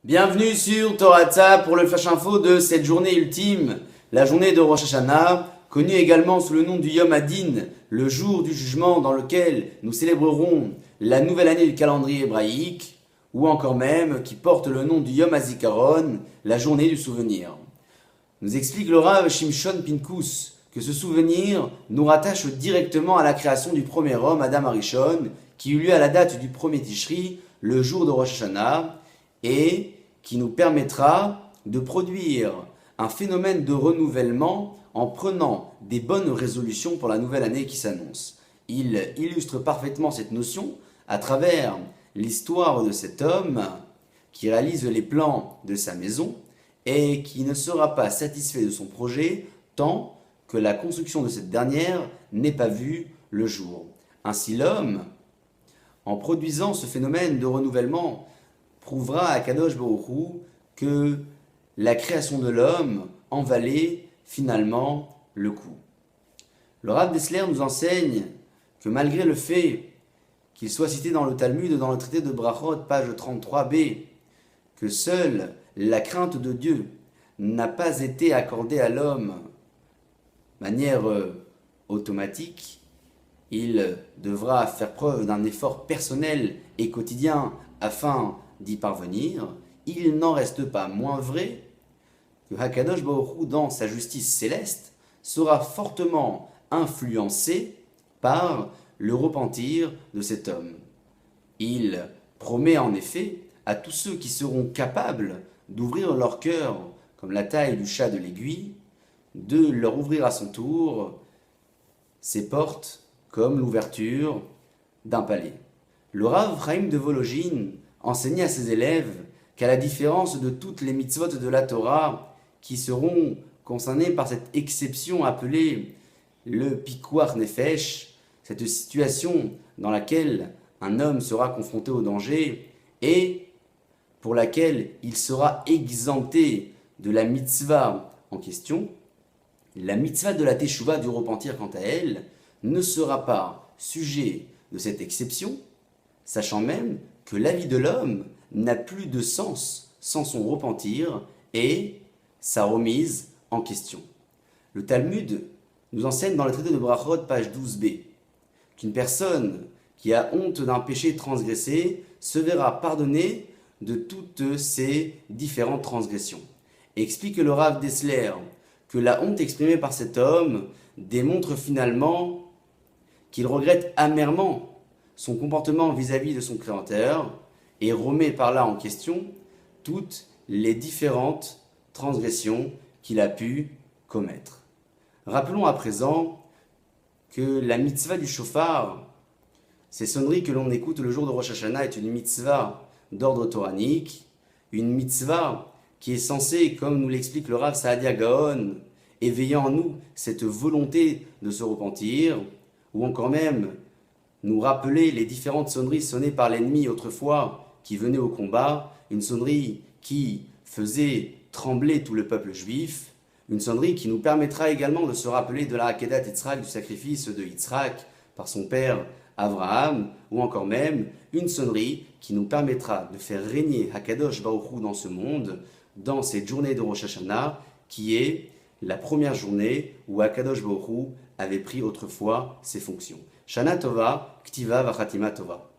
Bienvenue sur Toratza pour le Flash Info de cette journée ultime, la journée de Rosh Hashanah, connue également sous le nom du Yom Hadin, le jour du jugement dans lequel nous célébrerons la nouvelle année du calendrier hébraïque, ou encore même qui porte le nom du Yom HaZikaron, la journée du souvenir. Nous explique le Rav Shimshon Pinkus que ce souvenir nous rattache directement à la création du premier homme, Adam Arishon, qui eut lieu à la date du premier Tishri, le jour de Rosh Hashanah, et qui nous permettra de produire un phénomène de renouvellement en prenant des bonnes résolutions pour la nouvelle année qui s'annonce. Il illustre parfaitement cette notion à travers l'histoire de cet homme qui réalise les plans de sa maison et qui ne sera pas satisfait de son projet tant que la construction de cette dernière n'ait pas vu le jour. Ainsi l'homme, en produisant ce phénomène de renouvellement, prouvera à Kadosh Baruch Hu que la création de l'homme en valait finalement le coup. Le Rav Dessler nous enseigne que malgré le fait qu'il soit cité dans le Talmud, dans le traité de Brachot, page 33b, que seule la crainte de Dieu n'a pas été accordée à l'homme de manière automatique, il devra faire preuve d'un effort personnel et quotidien afin d'y parvenir. Il n'en reste pas moins vrai que Hakadosh Baruch Hu, dans sa justice céleste, sera fortement influencé par le repentir de cet homme. Il promet en effet à tous ceux qui seront capables d'ouvrir leur cœur comme la taille du chat de l'aiguille, de leur ouvrir à son tour ses portes comme l'ouverture d'un palais. Le Rav Chaim de Volojine enseignait à ses élèves qu'à la différence de toutes les mitzvot de la Torah qui seront concernées par cette exception appelée le Pikuach Nefesh, cette situation dans laquelle un homme sera confronté au danger et pour laquelle il sera exempté de la mitzvah en question, la mitzvah de la Teshuvah, du repentir quant à elle, ne sera pas sujet de cette exception, sachant même que la vie de l'homme n'a plus de sens sans son repentir et sa remise en question. Le Talmud nous enseigne dans le traité de Brachot, page 12b, qu'une personne qui a honte d'un péché transgressé se verra pardonner de toutes ses différentes transgressions. Et explique le Rav Dessler que la honte exprimée par cet homme démontre finalement qu'il regrette amèrement son comportement vis-à-vis de son Créateur et remet par là en question toutes les différentes transgressions qu'il a pu commettre. Rappelons à présent que la mitzvah du shofar, ces sonneries que l'on écoute le jour de Rosh Hashanah, est une mitzvah d'ordre toranique, une mitzvah qui est censée, comme nous l'explique le Rav Saadia Gaon, éveiller en nous cette volonté de se repentir, ou encore même nous rappeler les différentes sonneries sonnées par l'ennemi autrefois qui venait au combat, une sonnerie qui faisait trembler tout le peuple juif, une sonnerie qui nous permettra également de se rappeler de la Akedat Yitzhak, du sacrifice de Yitzhak par son père Abraham, ou encore même une sonnerie qui nous permettra de faire régner Hakadosh Baruch Hu dans ce monde, dans cette journée de Rosh Hashanah, qui est la première journée où Hakadosh Baruch Hu avait pris autrefois ses fonctions. Shana Tova, Ktiva Vachatima Tova.